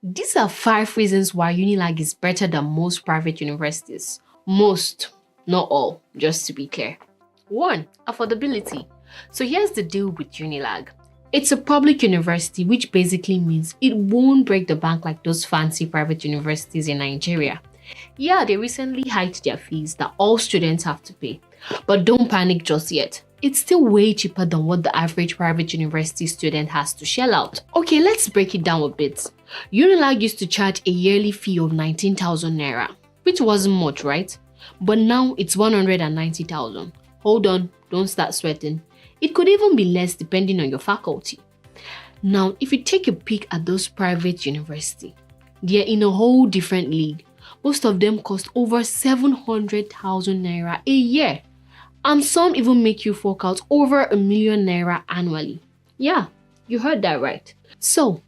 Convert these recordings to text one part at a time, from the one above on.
These are 5 reasons why Unilag is better than most private universities. Most, not all, just to be clear. 1. Affordability. So here's the deal with Unilag. It's a public university, which basically means it won't break the bank like those fancy private universities in Nigeria. Yeah, they recently hiked their fees that all students have to pay. But don't panic just yet. It's still way cheaper than what the average private university student has to shell out. Okay, let's break it down a bit. Unilag used to charge a yearly fee of 19,000 naira, which wasn't much, right? But now it's 190,000. Hold on, don't start sweating. It could even be less depending on your faculty. Now, if you take a peek at those private universities, they're in a whole different league. Most of them cost over 700,000 naira a year. And some even make you fork out over 1 million naira annually. Yeah, you heard that right. So,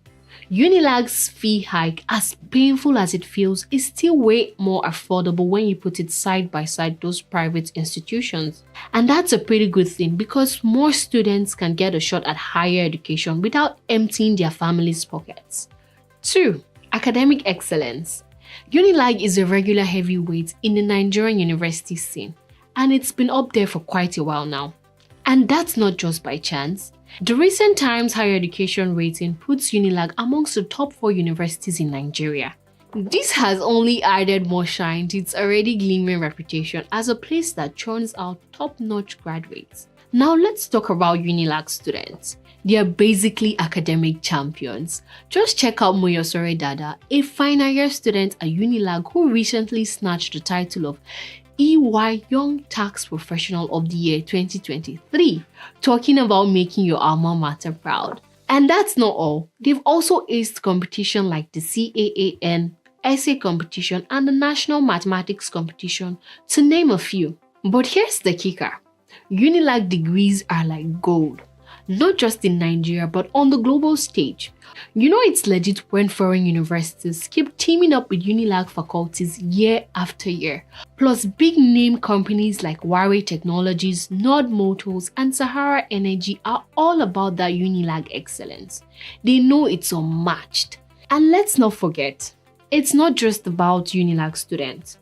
Unilag's fee hike, as painful as it feels, is still way more affordable when you put it side by side those private institutions. And that's a pretty good thing because more students can get a shot at higher education without emptying their families' pockets. 2. Academic excellence. Unilag is a regular heavyweight in the Nigerian university scene, and it's been up there for quite a while now. And that's not just by chance. The recent Times Higher Education rating puts Unilag amongst the top 4 universities in Nigeria. This has only added more shine to its already gleaming reputation as a place that churns out top-notch graduates. Now let's talk about Unilag students. They are basically academic champions. Just check out Moyosore Dada, a final year student at Unilag who recently snatched the title of EY Young Tax Professional of the Year 2023, talking about making your alma mater proud. And that's not all. They've also aced competition like the CAAN, essay competition, and the National Mathematics competition, to name a few. But here's the kicker. Unilag degrees are like gold. Not just in Nigeria, but on the global stage. You know it's legit when foreign universities keep teaming up with Unilag faculties year after year. Plus, big name companies like Huawei Technologies, Nord Motors, and Sahara Energy are all about that Unilag excellence. They know it's unmatched. And let's not forget, it's not just about Unilag students.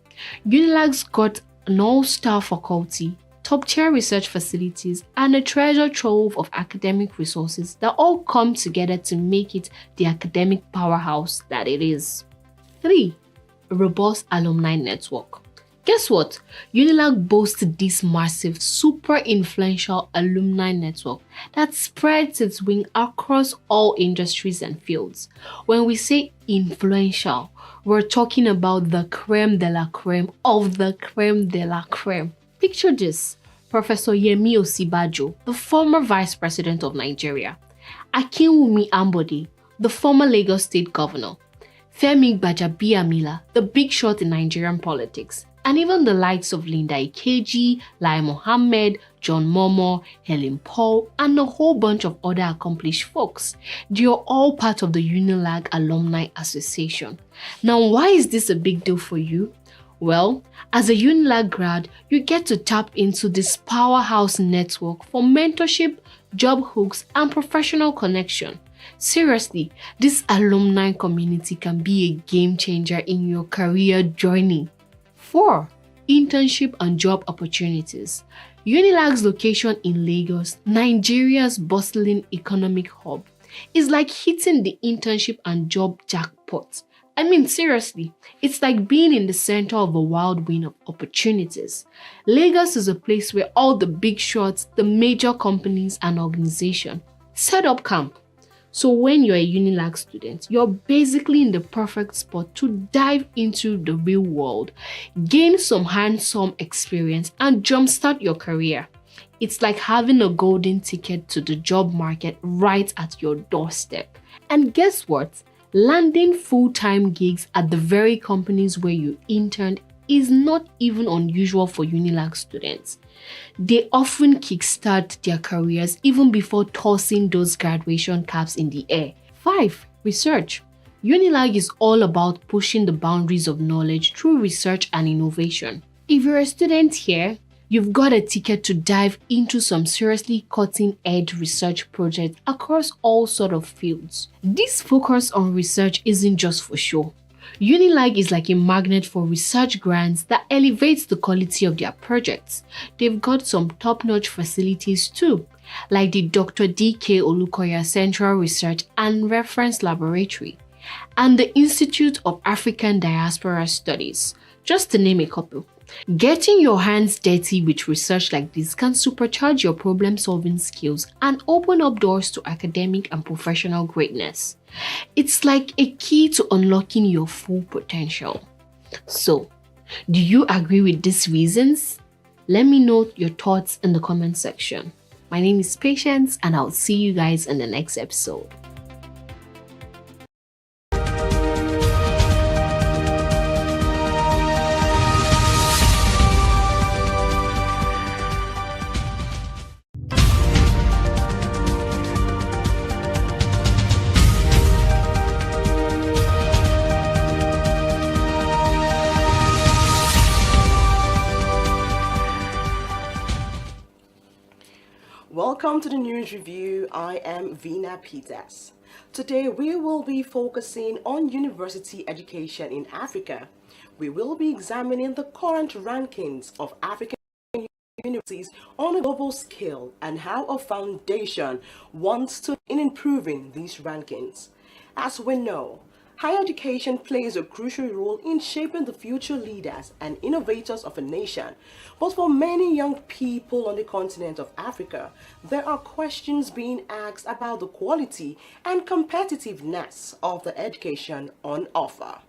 Unilag's got an all-star faculty, top-tier research facilities, and a treasure trove of academic resources that all come together to make it the academic powerhouse that it is. 3. A robust alumni network. Guess what? Unilag boasts this massive, super influential alumni network that spreads its wing across all industries and fields. When we say influential, we're talking about the creme de la creme of the creme de la creme. Picture this: Professor Yemi Osibajo, the former Vice President of Nigeria; Akinwumi Ambode, the former Lagos State Governor; Femi Gbajabiamila, the big shot in Nigerian politics; and even the likes of Linda Ikeji, Lai Mohammed, John Momo, Helen Paul, and a whole bunch of other accomplished folks. They are all part of the Unilag Alumni Association. Now, why is this a big deal for you? Well, as a Unilag grad, you get to tap into this powerhouse network for mentorship, job hooks, and professional connection. Seriously, this alumni community can be a game changer in your career journey. 4. Internship and job opportunities. Unilag's location in Lagos, Nigeria's bustling economic hub, is like hitting the internship and job jackpot. I mean, seriously, it's like being in the center of a wild wind of opportunities. Lagos is a place where all the big shots, the major companies and organizations set up camp. So when you're a Unilag student, you're basically in the perfect spot to dive into the real world, gain some hands-on experience, and jumpstart your career. It's like having a golden ticket to the job market right at your doorstep. And guess what? Landing full-time gigs at the very companies where you interned is not even unusual for Unilag students. They often kickstart their careers even before tossing those graduation caps in the air. 5. Research. Unilag is all about pushing the boundaries of knowledge through research and innovation. If you're a student here, You've got a ticket to dive into some seriously cutting-edge research projects across all sorts of fields. This focus on research isn't just for show. Unilag is like a magnet for research grants that elevates the quality of their projects. They've got some top-notch facilities too, like the Dr. D.K. Olukoya Central Research and Reference Laboratory, and the Institute of African Diaspora Studies, just to name a couple. Getting your hands dirty with research like this can supercharge your problem-solving skills and open up doors to academic and professional greatness. It's like a key to unlocking your full potential. So, do you agree with these reasons? Let me know your thoughts in the comment section. My name is Patience, and I'll see you guys in the next episode. Welcome to the news review. I am Vina Peters. Today we will be focusing on university education in Africa. We will be examining the current rankings of African universities on a global scale and how a foundation wants to in improving these rankings. As we know, higher education plays a crucial role in shaping the future leaders and innovators of a nation. But for many young people on the continent of Africa, there are questions being asked about the quality and competitiveness of the education on offer.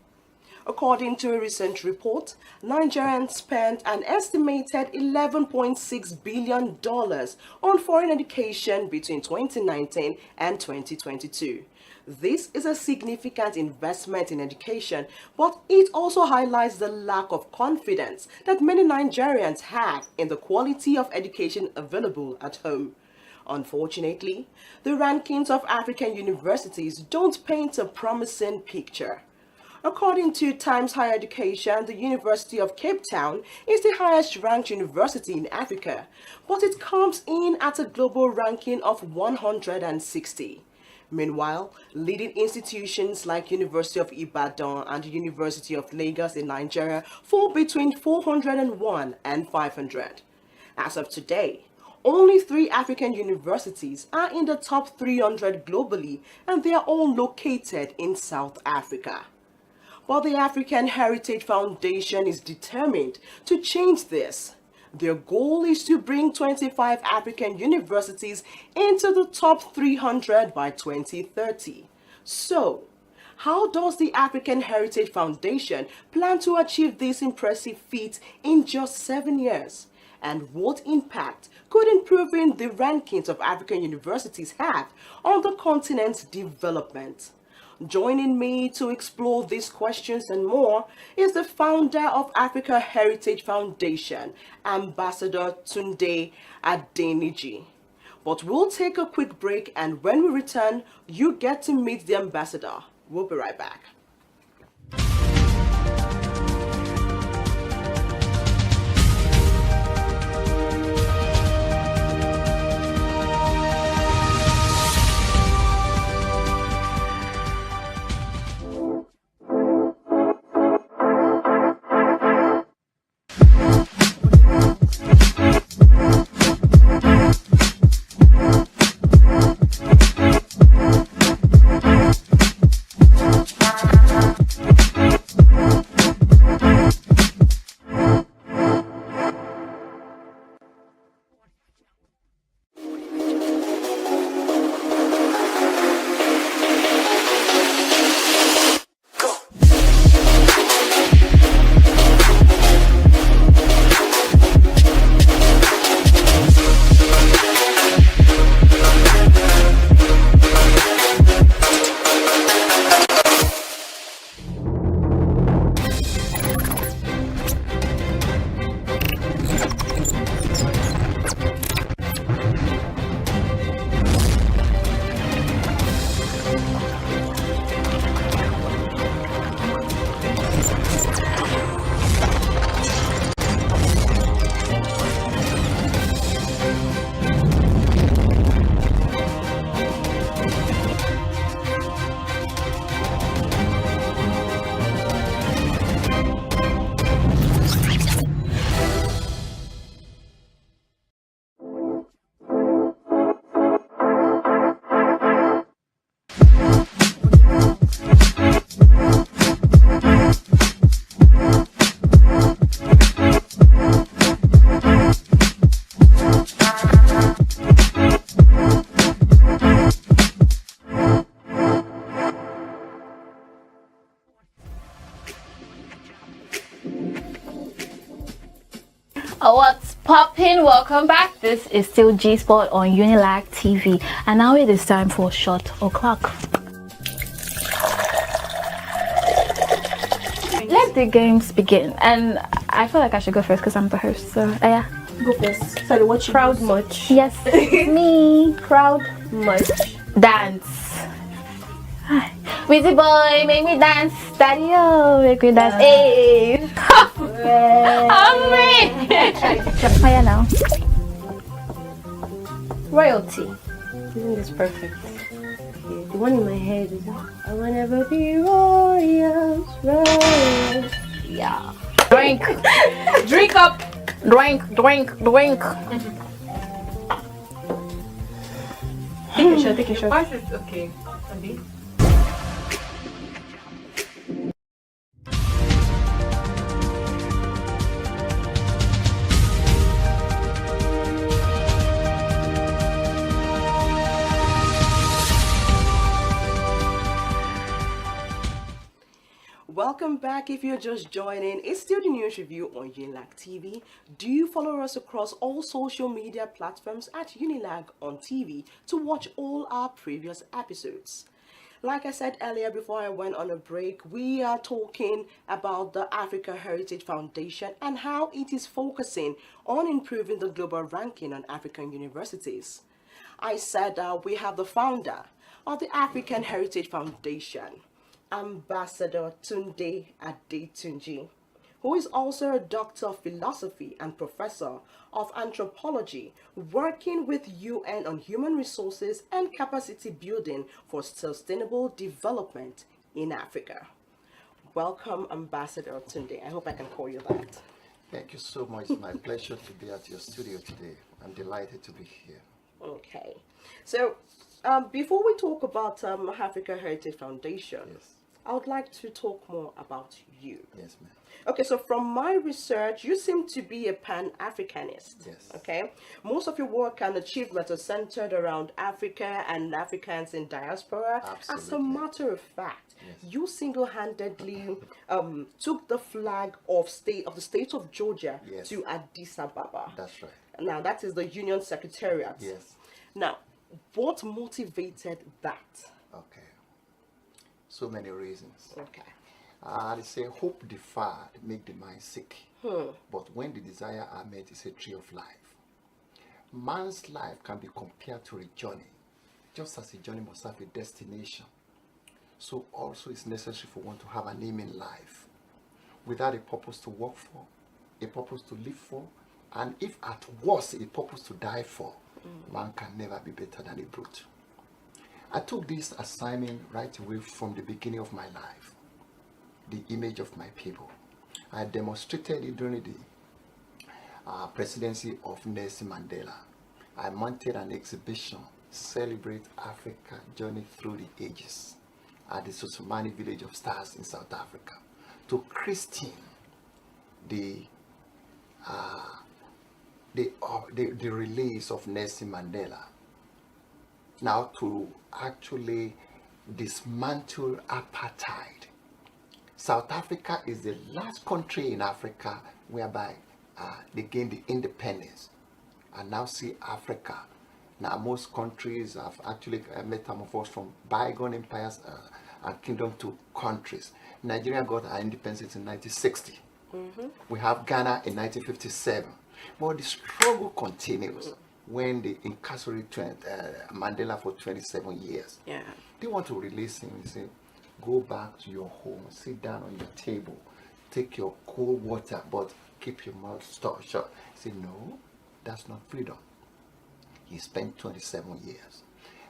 According to a recent report, Nigerians spent an estimated $11.6 billion on foreign education between 2019 and 2022. This is a significant investment in education, but it also highlights the lack of confidence that many Nigerians have in the quality of education available at home. Unfortunately, the rankings of African universities don't paint a promising picture. According to Times Higher Education, the University of Cape Town is the highest ranked university in Africa, but it comes in at a global ranking of 160. Meanwhile, leading institutions like University of Ibadan and the University of Lagos in Nigeria fall between 401 and 500. As of today, only 3 African universities are in the top 300 globally, and they are all located in South Africa. But the African Heritage Foundation is determined to change this. Their goal is to bring 25 African universities into the top 300 by 2030. So, how does the African Heritage Foundation plan to achieve this impressive feat in just 7 years? And what impact could improving the rankings of African universities have on the continent's development? Joining me to explore these questions and more is the founder of Africa Heritage Foundation, Ambassador Tunde Adeniji. But we'll take a quick break, and when we return, you get to meet the ambassador. We'll be right back. poppin'? Welcome back. This is still G Sport on Unilag TV, and now it is time for Shot O'Clock. Let the games begin, and I feel like I should go first because I'm the host. So yeah, Go first. Sorry, what you proud much? yes, me. Proud much. Dance. Wizzy boy, make me dance. Daddy, oh, make me dance. Hey. Hungry. Oh yeah, now. Royalty. Isn't this perfect? Yeah, the one in my head is I will never be royals, royals. Yeah. Drink. Drink up. Drink. Take a shot. Okay. Welcome back. If you're just joining, it's still the news review on Unilag TV. Do you follow us across all social media platforms at Unilag on TV to watch all our previous episodes? Like I said earlier before I went on a break, we are talking about the Africa Heritage Foundation and how it is focusing on improving the global ranking on African universities. I said we have the founder of the African Heritage Foundation, Ambassador Tunde Adetunji, who is also a doctor of philosophy and professor of anthropology, working with UN on human resources and capacity building for sustainable development in Africa. Welcome, Ambassador Tunde. I hope I can call you that. Thank you so much. It's my pleasure to be at your studio today. I'm delighted to be here. Okay. So, before we talk about Africa Heritage Foundation, Yes. I would like to talk more about you. Yes, ma'am. Okay, so from my research, you seem to be a Pan-Africanist. Yes. Okay, most of your work and achievements are centered around Africa and Africans in diaspora. As a Absolutely. matter of fact, Yes. you single-handedly took the flag of the state of Georgia Yes. to Addis Ababa. That's right. Now, that is the Union Secretariat. Yes. Now, what motivated that? Okay. So many reasons. Okay. They say hope deferred make the mind sick. But when the desire are met, it's a tree of life. Man's life can be compared to a journey. Just as a journey must have a destination, so also it's necessary for one to have an aim in life. Without a purpose to work for, a purpose to live for, and if at worst a purpose to die for, man can never be better than a brute. I took this assignment right away from the beginning of my life. The image of my people. I demonstrated it during the presidency of Nelson Mandela. I mounted an exhibition, Celebrate Africa Journey Through the Ages, at the Sosomani Village of Stars in South Africa, to christen the release of Nelson Mandela. Now to actually dismantle apartheid. South Africa is the last country in Africa whereby they gained the independence. And now see Africa. Now most countries have actually metamorphosed from bygone empires and kingdom to countries. Nigeria got our independence in 1960. We have Ghana in 1957. But the struggle continues when they incarcerated Mandela for 27 years. Yeah. They want to release him and say, go back to your home, sit down on your table, take your cold water, but keep your mouth shut. Say, no, that's not freedom. He spent 27 years.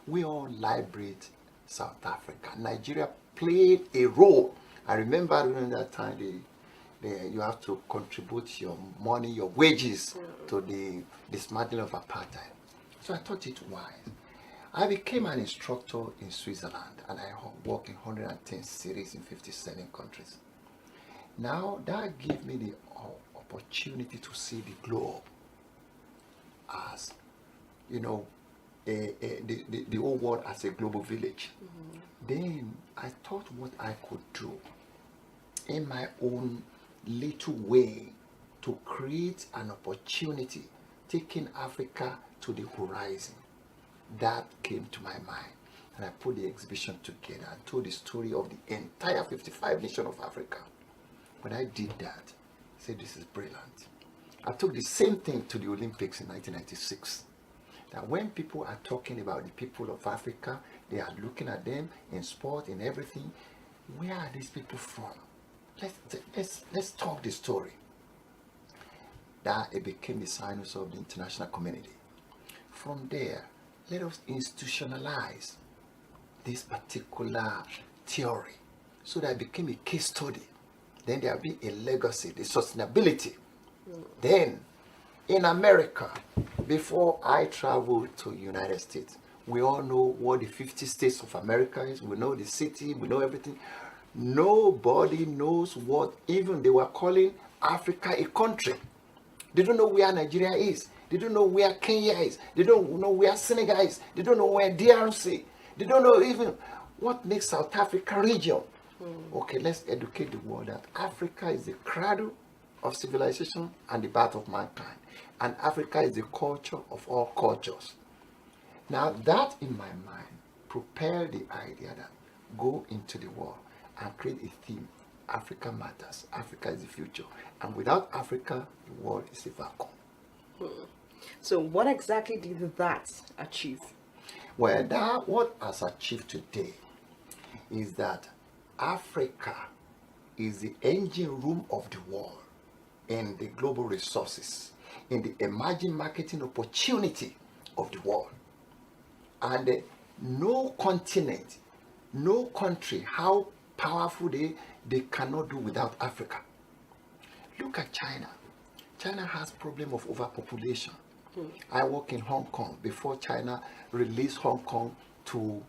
We all liberate South Africa. Nigeria played a role. I remember during that time, you have to contribute your money, your wages to the dismantling of apartheid. So I thought it wise. I became an instructor in Switzerland and I work in 110 cities in 57 countries. Now that gave me the opportunity to see the globe as, you know, the whole world as a global village. Then I thought what I could do in my own little way to create an opportunity taking Africa to the horizon. That came to my mind. And I put the exhibition together and told the story of the entire 55 nations of Africa. When I did that, I said, this is brilliant. I took the same thing to the Olympics in 1996. That when people are talking about the people of Africa, they are looking at them in sport, in everything. Where are these people from? Let's talk the story. That it became the sinus of the international community. From there, let us institutionalize this particular theory so that it became a case study. Then there will be a legacy, the sustainability. Then, in America, before I traveled to United States, we all know what the 50 states of America is. We know the city, we know everything. Nobody knows what even they were calling Africa a country. They don't know where Nigeria is. They don't know where Kenya is. They don't know where Senegal is. They don't know where DRC. They don't know even what makes South Africa region. Okay, let's educate the world that Africa is the cradle of civilization and the birth of mankind. And Africa is the culture of all cultures. Now that in my mind propelled the idea that go into the world and create a theme. Africa matters. Africa is the future. And without Africa, the world is a vacuum. So what exactly did that achieve? Well, that what has achieved today is that Africa is the engine room of the world in the global resources, in the emerging marketing opportunity of the world. And no continent, no country, how powerful they cannot do without Africa. Look at China. China has problem of overpopulation. I work in Hong Kong before China released Hong Kong to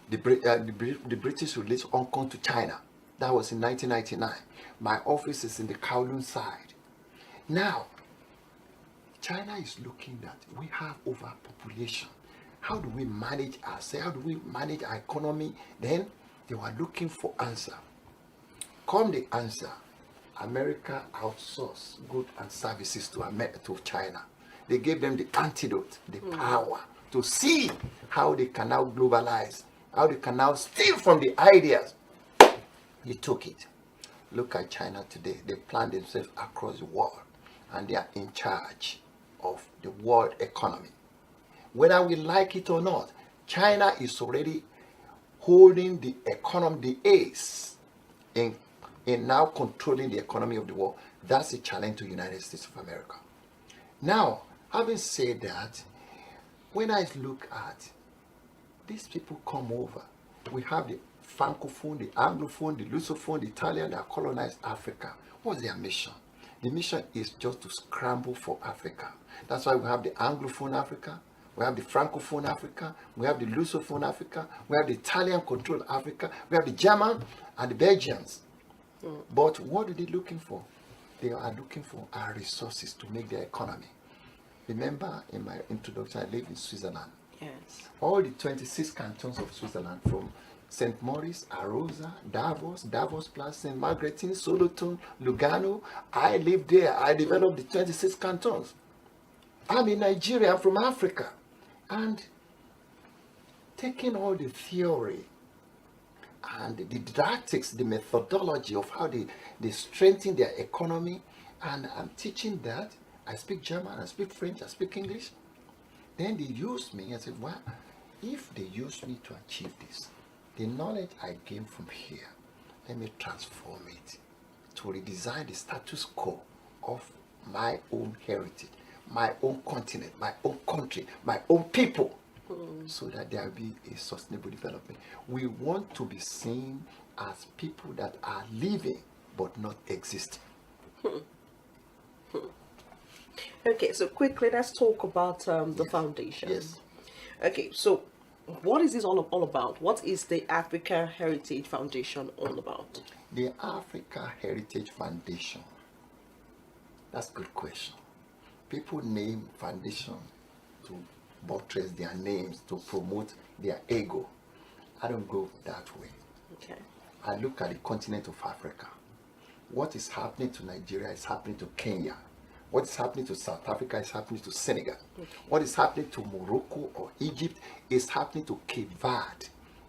the British released Hong Kong to China. That was in 1999. My office is in the Kowloon side. Now, China is looking at we have overpopulation. How do we manage ourselves? How do we manage our economy? Then they were looking for answer. Come the answer. America outsourced goods and services to China. They gave them the antidote, the power to see how they can now globalize, how they can now steal from the ideas. They took it. Look at China today. They plan themselves across the world and they are in charge of the world economy. Whether we like it or not, China is already holding the economy, the ace in now controlling the economy of the world. That's a challenge to the United States of America. Now, having said that, when I look at these people come over, we have the Francophone, the Anglophone, the Lusophone, the Italian that colonized Africa. What's their mission? The mission is just to scramble for Africa. That's why we have the Anglophone Africa, we have the Francophone Africa, we have the Lusophone Africa, we have the Italian controlled Africa, we have the German and the Belgians. But what are they looking for? They are looking for our resources to make their economy. Remember in my introduction, I live in Switzerland. Yes. All the 26 cantons of Switzerland, from St. Maurice, Arosa, Davos Plus, St. Margretine, Solothurn, Lugano. I live there. I developed the 26 cantons. I'm in Nigeria. I'm from Africa. And taking all the theory and the didactics, the methodology of how they strengthen their economy, and I'm teaching that. I speak German, I speak French, I speak English. Then they used me. I said, well, if they use me to achieve this, the knowledge I gain from here, let me transform it to redesign the status quo of my own heritage, my own continent, my own country, my own people, so that there will be a sustainable development. We want to be seen as people that are living but not existing. Okay, so quickly, let's talk about the foundation. Yes. Okay, so what is this all about? What is the Africa Heritage Foundation all about? The Africa Heritage Foundation. That's a good question. People name foundation to buttress their names, to promote their ego. I don't go that way. Okay. I look at the continent of Africa. What is happening to Nigeria is happening to Kenya. What is happening to South Africa is happening to Senegal. What is happening to Morocco or Egypt is happening to Cape Verde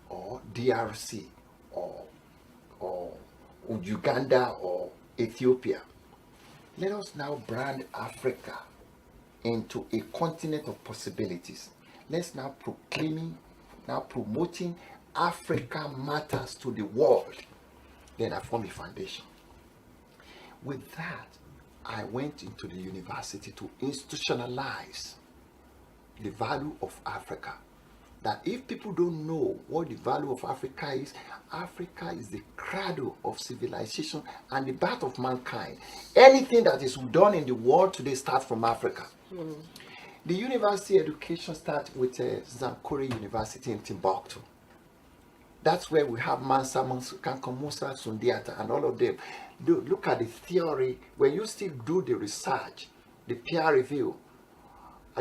or DRC or Uganda or Ethiopia. Let us now brand Africa into a continent of possibilities. Let's now promoting Africa matters to the world. Then I form a foundation. With that, I went into the university to institutionalize the value of Africa. That if people don't know what the value of Africa is the cradle of civilization and the birth of mankind. Anything that is done in the world today starts from Africa. The university education starts with Zankore University in Timbuktu. That's where we have Mansa Kanko Musa Sundiata and all of them. Look at the theory. When you still do the research, the peer review,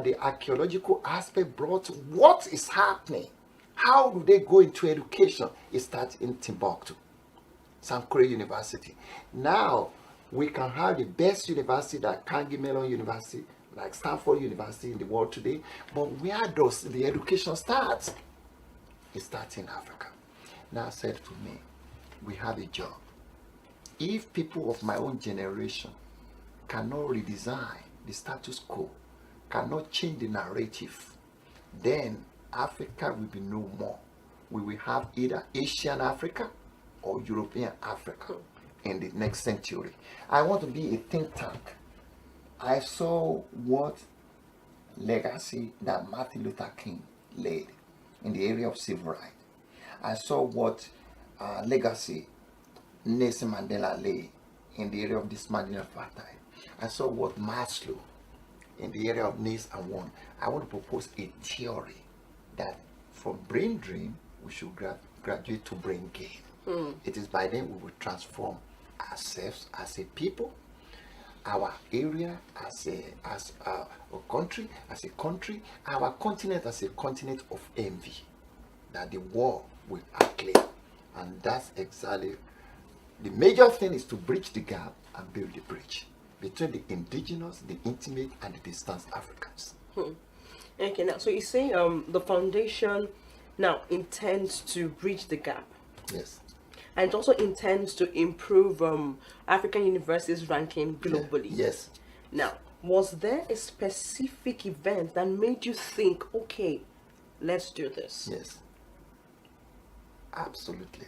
the archaeological aspect brought what is happening. How do they go into education? It starts in Timbuktu, Sankore University. Now we can have the best university, like Carnegie Mellon University, like Stanford University in the world today. But where does the education start? It starts in Africa. Now said to me, we have a job. If people of my own generation cannot redesign the status quo, cannot change the narrative, then Africa will be no more. We will have either Asian Africa or European Africa in the next century. I want to be a think tank. I saw what legacy that Martin Luther King laid in the area of civil rights. I saw what legacy Nelson Mandela laid in the area of dismantling apartheid. I saw what Maslow in the area of needs and wants. I want to propose a theory that from brain drain we should graduate to brain gain. It is by then we will transform ourselves as a people, our area as a country, our continent as a continent of envy, that the world will acclaim. And that's exactly the major thing, is to bridge the gap and build the bridge between the indigenous, the intimate, and the distant Africans. Okay, now so you say the foundation now intends to bridge the gap. Yes. And it also intends to improve African universities' ranking globally. Yes. Now, was there a specific event that made you think, okay, let's do this? Yes. Absolutely.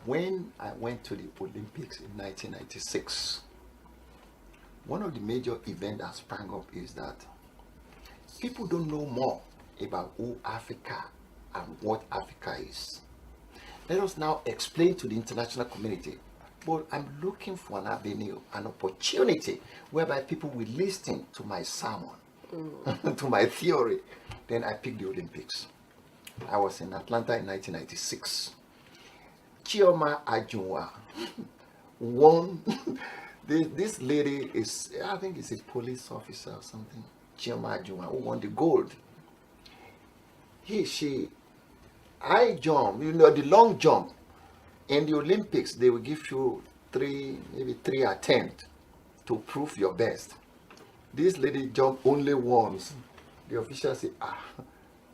When I went to the Olympics in 1996, one of the major events that sprang up is that people don't know more about who Africa and what Africa is. Let us now explain to the international community. But I'm looking for an avenue, an opportunity whereby people will listen to my sermon, to my theory. Then I picked the Olympics. I was in Atlanta in 1996. Chioma Ajunwa won. This lady is, I think it's a police officer or something. Chioma Ajunwa, who won the gold. I jump, the long jump. In the Olympics, they will give you maybe three attempts to prove your best. This lady jumped only once. The official said,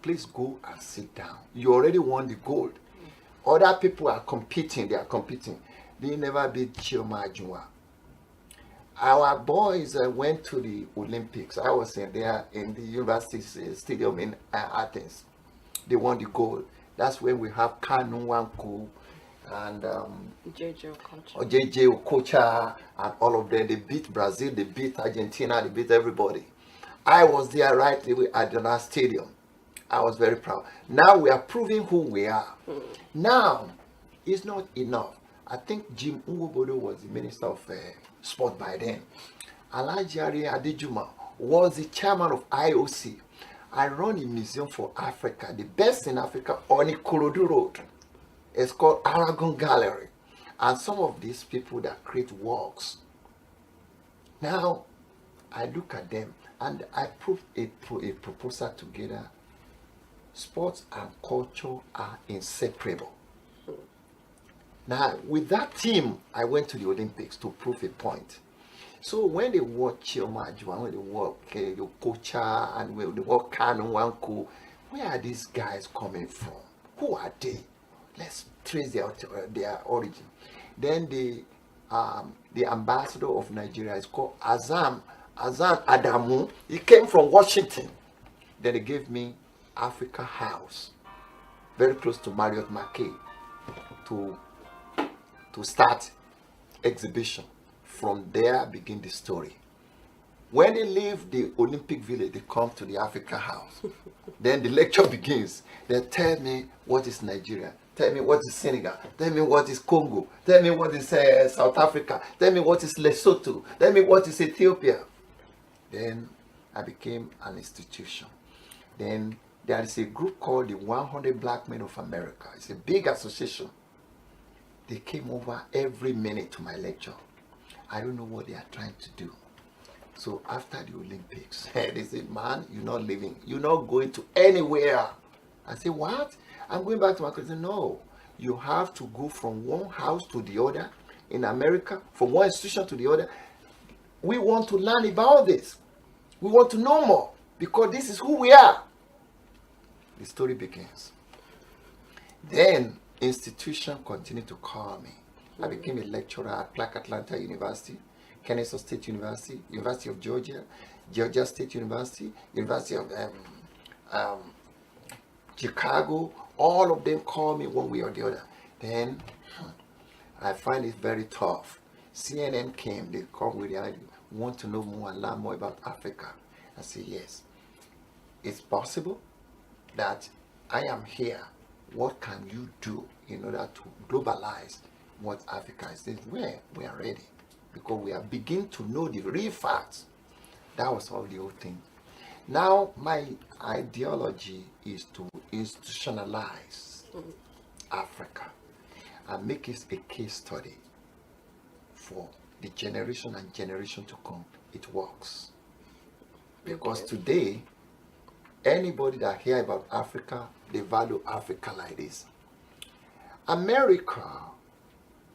please go and sit down. You already won the gold. Other people are competing. They never beat Chioma Ajunwa. Our boys went to the Olympics. I was there in the university stadium in Athens. They won the gold. That's when we have Kanu Nwankwo and JJ Okocha and all of them. They beat Brazil, they beat Argentina, they beat everybody. I was there right away at the last stadium. I was very proud. Now we are proving who we are. Now, it's not enough. I think Jim Nwobodo was the Minister of Sport by then. Alhaji Ari Adejuma was the chairman of IOC. I run a museum for Africa, the best in Africa, on Ikorodu Road. It's called Aragon Gallery. And some of these people that create works. Now, I look at them and I put a proposal together. Sports and culture are inseparable. Now, with that team, I went to the Olympics to prove a point. So when they watch Chiomaju, when they watch Yokocha, and when they watch Kanu Wanko, where are these guys coming from? Who are they? Let's trace their origin. Then the ambassador of Nigeria is called Azam Adamu. He came from Washington. Then they gave me Africa House, very close to Marriott Marquis, to start exhibition. From there begin the story. When they leave the Olympic Village, they come to the Africa House. Then the lecture begins. They tell me what is Nigeria. Tell me what is Senegal. Tell me what is Congo. Tell me what is South Africa. Tell me what is Lesotho. Tell me what is Ethiopia. Then I became an institution. Then there is a group called the 100 Black Men of America. It's a big association. They came over every minute to my lecture. I don't know what they are trying to do. So after the Olympics, they say, man, you're not leaving. You're not going to anywhere. I say, what? I'm going back to my country. No, you have to go from one house to the other in America, from one institution to the other. We want to learn about this. We want to know more because this is who we are. The story begins. Then institution continued to call me. I became a lecturer at Clark Atlanta University, Kennesaw State University, University of Georgia, Georgia State University, University of Chicago. All of them call me one way or the other. Then I find it very tough. CNN came, they come with the idea, want to know more and learn more about Africa. I say, yes, it's possible that I am here. What can you do in order to globalize what Africa is? Well, we are ready because we are beginning to know the real facts. That was all the whole thing. Now, my ideology is to institutionalize Africa and make it a case study for the generation and generation to come. It works. Because today, anybody that hear about Africa, they value Africa like this. America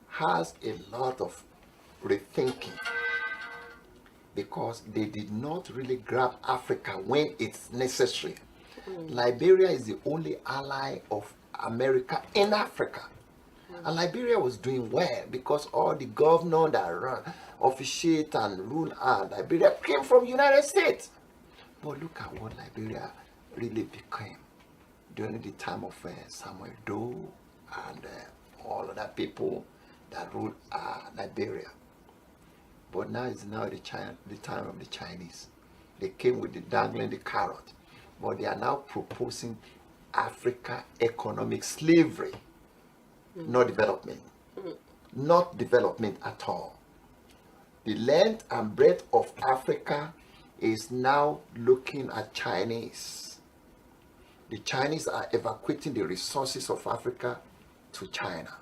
has a lot of rethinking because they did not really grab Africa when it's necessary. Liberia is the only ally of America in Africa. And Liberia was doing well because all the governors that run, officiate and rule Liberia came from United States. But look at what Liberia really became during the time of Samuel Doe and all other people that ruled Liberia. But now is now the time of the Chinese. They came with the dangling the carrot, but they are now proposing Africa economic slavery, not development, not development at all. The length and breadth of Africa is now looking at Chinese. The Chinese are evacuating the resources of Africa to China.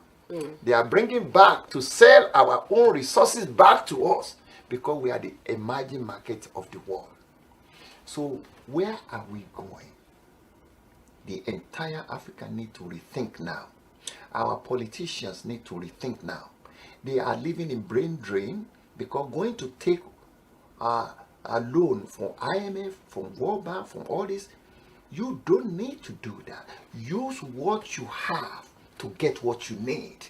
They are bringing back to sell our own resources back to us because we are the emerging market of the world. So where are we going? The entire Africa need to rethink now. Our politicians need to rethink now. They are living in brain drain because going to take a loan from IMF, from World Bank, from all this, you don't need to do that. Use what you have to get what you need.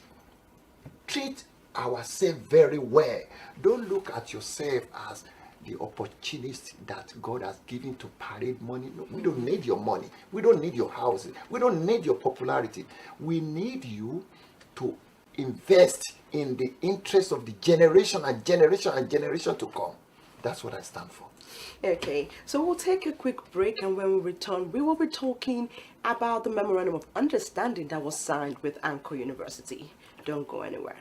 Treat ourselves very well. Don't look at yourself as the opportunist that God has given to parade money. No, we don't need your money. We don't need your houses. We don't need your popularity. We need you to invest in the interest of the generation and generation and generation to come. That's what I stand for. Okay, so we'll take a quick break, and when we return, we will be talking about the Memorandum of Understanding that was signed with Anchor University. Don't go anywhere.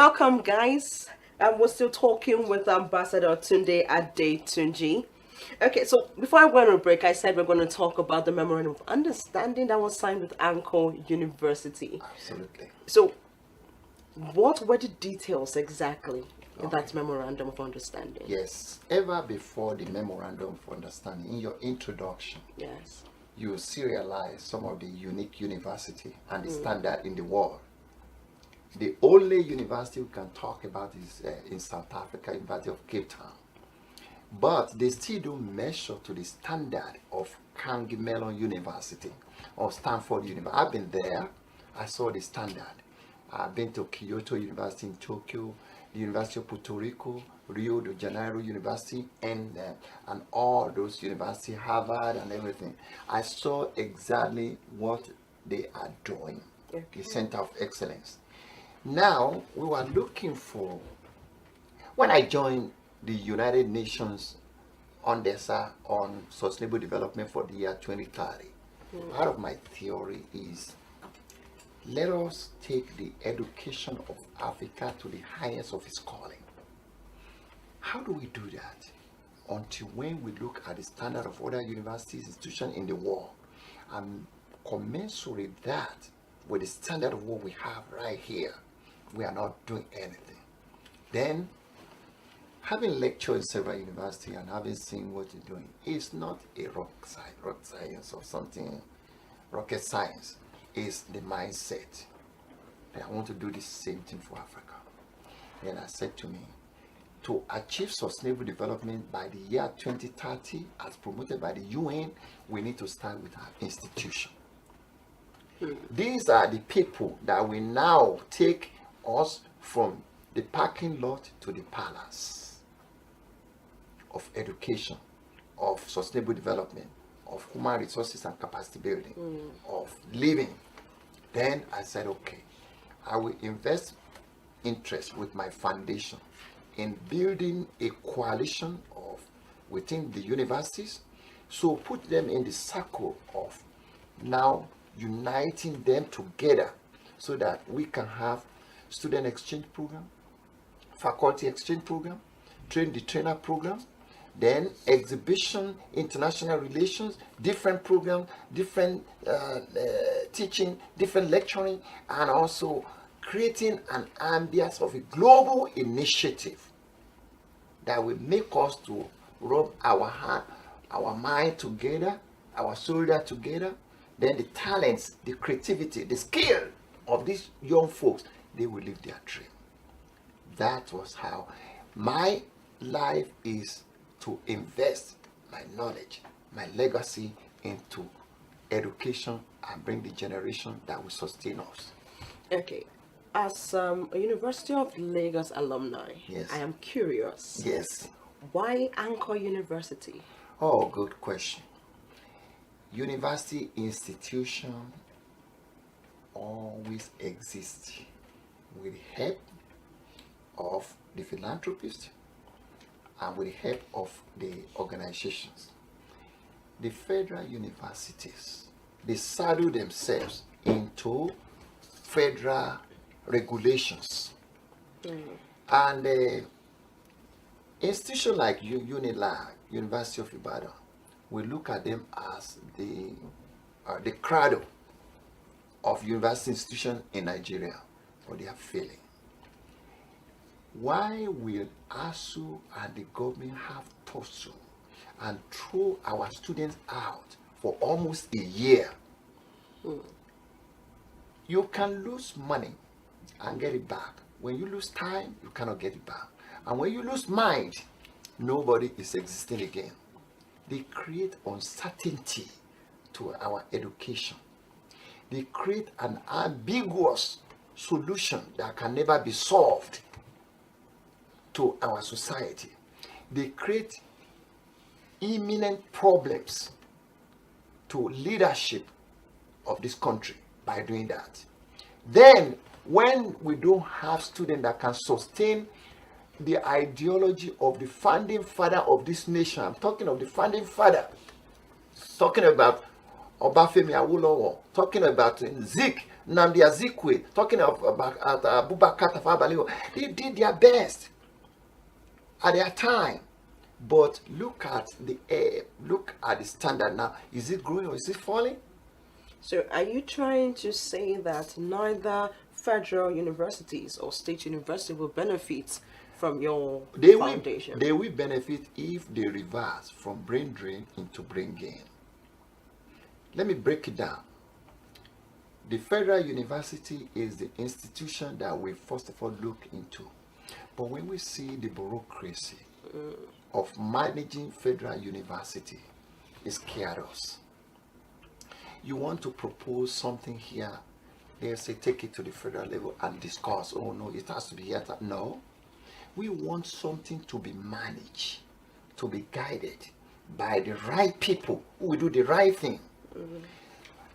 Welcome, guys. We're still talking with Ambassador Tunde Adetunji. Okay, so before I went on break, I said we're going to talk about the Memorandum of Understanding that was signed with Anchor University. Absolutely. So, what were the details exactly in that Memorandum of Understanding? Yes, ever before the Memorandum of Understanding, in your introduction, Yes. you serialize some of the unique university and the standard in the world. The only university we can talk about is in South Africa, University of Cape Town. But they still don't measure to the standard of Carnegie Mellon University or Stanford University. I've been there. I saw the standard. I've been to Kyoto University in Tokyo, the University of Puerto Rico, Rio de Janeiro University, and all those universities, Harvard and everything. I saw exactly what they are doing, the Center of Excellence. Now, we were looking for, when I joined the United Nations UNDESA on Sustainable Development for the year 2030, part of my theory is, let us take the education of Africa to the highest of its calling. How do we do that? Until when we look at the standard of other universities, institutions in the world, and commensurate that with the standard of what we have right here, we are not doing anything. Then, having lectured in several universities and having seen what you're doing is not a rock science or something, rocket science. Is the mindset that I want to do the same thing for Africa. Then I said to me, to achieve sustainable development by the year 2030, as promoted by the UN, we need to start with our institution. These are the people that will now take us from the parking lot to the palace of education, of sustainable development, of human resources and capacity building, of living. Then I said, okay, I will invest interest with my foundation in building a coalition of within the universities, so put them in the circle of now uniting them together so that we can have student exchange program, faculty exchange program, train the trainer program, then exhibition, international relations, different programs, different teaching, different lecturing, and also creating an ambience of a global initiative that will make us to rub our hand, our mind together, our shoulder together. Then the talents, the creativity, the skill of these young folks, they will live their dream. That was how my life is, to invest my knowledge, my legacy into education and bring the generation that will sustain us. Okay. As a University of Lagos alumni, Yes. I am curious. Yes. Why Anchor University? Oh, good question. University institution always exist with the help of the philanthropist and with the help of the organizations. The federal universities, they saddle themselves into federal regulations. And institutions like Unilag, University of Ibadan, we look at them as the cradle of university institutions in Nigeria, but they are failing. Why will ASU and the government have tussle and throw our students out for almost a year? You can lose money and get it back. When you lose time, you cannot get it back. And when you lose mind, nobody is existing again. They create uncertainty to our education. They create an ambiguous solution that can never be solved to our society. They create imminent problems to leadership of this country by doing that. Then, when we don't have students that can sustain the ideology of the founding father of this nation, I'm talking of the founding father, talking about Obafemi Awolowo, talking about Zik, Nnamdi Azikwe, talking about Abubakar Tafawa Balewa. They did their best at their time. But look at the standard now. Is it growing or is it falling? So are you trying to say that neither federal universities or state university will benefit from your foundation? They will benefit if they reverse from brain drain into brain gain. Let me break it down. The federal university is the institution that we first of all look into. But when we see the bureaucracy of managing federal university, it scares us. You want to propose something here, they say take it to the federal level and discuss. Oh no, it has to be here. No. We want something to be managed, to be guided by the right people who will do the right thing.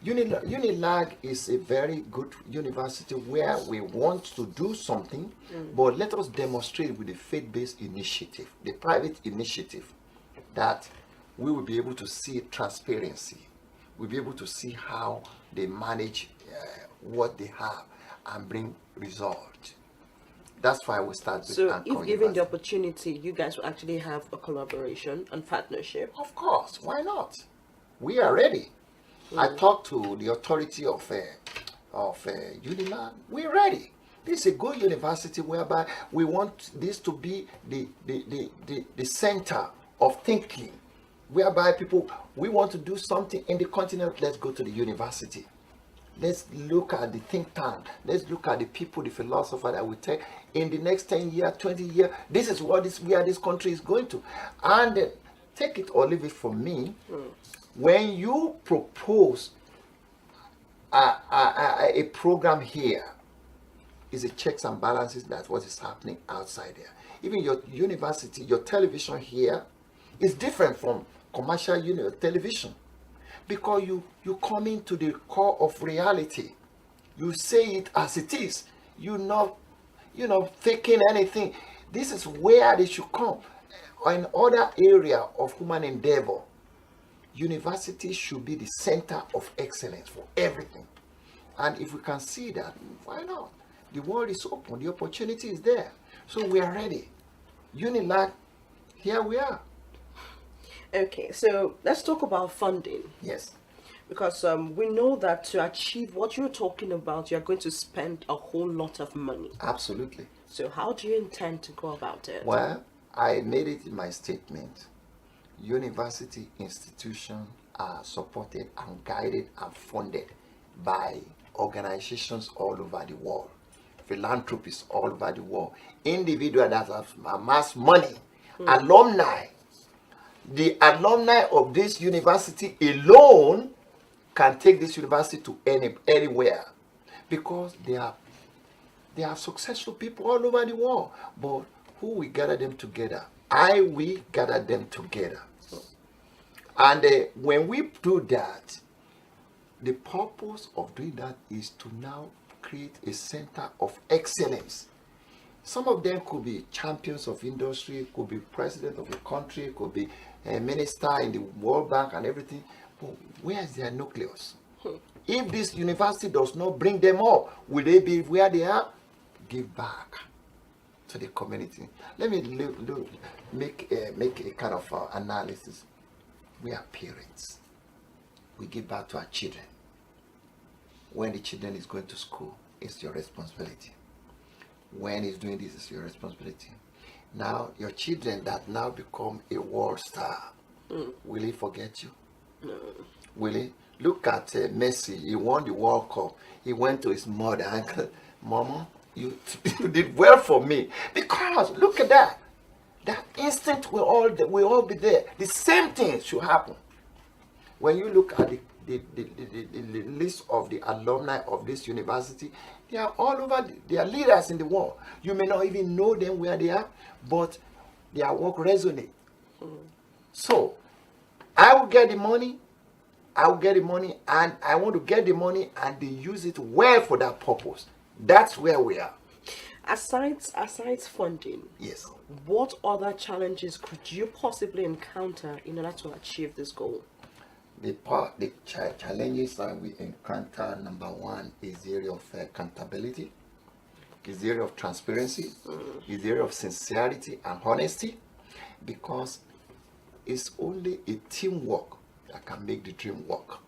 Unilag is a very good university where we want to do something, but let us demonstrate with the faith-based initiative, the private initiative, that we will be able to see transparency. We'll be able to see how they manage what they have and bring result. That's why we start with So Anchor if given the University. opportunity, you guys will actually have a collaboration and partnership. Of course, why not? We are ready. I talked to the authority of Unilag. We're ready. This is a good university whereby we want this to be the center of thinking, whereby people, we want to do something in the continent, let's go to the university. Let's look at the think tank. Let's look at the people, the philosopher that will take in the next 10 years, 20 years. This is where this country is going to. And take it or leave it from me. When you propose a program here, is a checks and balances. That's what is happening outside there. Even your university, your television here is different from commercial television, because you come into the core of reality. You say it as it is. You're not faking anything. This is where they should come. In other area of human endeavor, university should be the center of excellence for everything. And if we can see that, why not? The world is open. The opportunity is there. So we are ready. Unilag, here we are. Okay, so let's talk about funding. Yes. Because we know that to achieve what you're talking about, you're going to spend a whole lot of money. Absolutely. So how do you intend to go about it? Well, I made it in my statement. University institutions are supported and guided and funded by organizations all over the world, philanthropists all over the world, individuals that have amassed money, alumni. The alumni of this university alone can take this university to anywhere, because they are successful people all over the world. But who will gather them together? I will gather them together. And when we do that, the purpose of doing that is to now create a center of excellence. Some of them could be champions of industry, could be president of a country, could be a minister in the World Bank and everything. But where is their nucleus? If this university does not bring them up, will they be where they are? Give back to the community. Let me make a kind of analysis. We are parents. We give back to our children. When the children is going to school, it's your responsibility. When he's doing this, it's your responsibility. Now, your children that now become a world star, will he forget you? No. Will he? Look at Messi. He won the World Cup. He went to his mother and said, Mama, you did well for me. Because look at that. That instant will all be there. The same thing should happen. When you look at the list of the alumni of this university, they are all over. They are leaders in the world. You may not even know them where they are, but their work resonates. So, I will get the money. And I want to get the money and they use it well for that purpose. That's where we are. Aside funding, yes, what other challenges could you possibly encounter in order to achieve this goal? The challenges that we encounter, number one, is the area of accountability, is the area of transparency, is the area of sincerity and honesty, because it's only a teamwork that can make the dream work.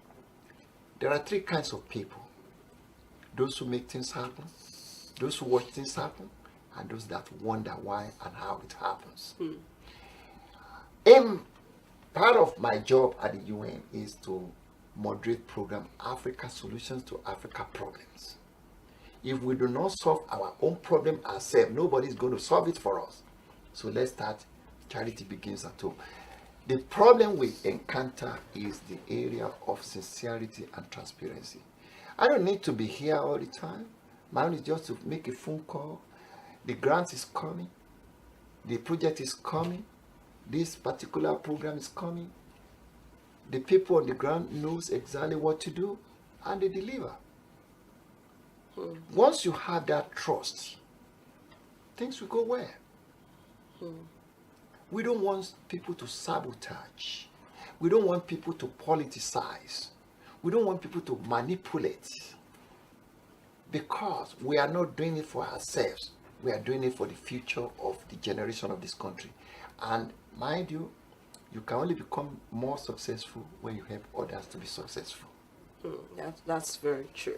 There are three kinds of people: those who make things happen, those who watch things happen, and those that wonder why and how it happens. Part of my job at the UN is to moderate program Africa Solutions to Africa Problems. If we do not solve our own problem ourselves, nobody is going to solve it for us. So let's start. Charity begins at home. The problem we encounter is the area of sincerity and transparency. I don't need to be here all the time. My own is just to make a phone call. The grant is coming. The project is coming. This particular program is coming. The people on the ground knows exactly what to do, and they deliver. Once you have that trust, things will go well. We don't want people to sabotage. We don't want people to politicize. We don't want people to manipulate. Because we are not doing it for ourselves. We are doing it for the future of the generation of this country. And mind you, you can only become more successful when you help others to be successful. That's very true.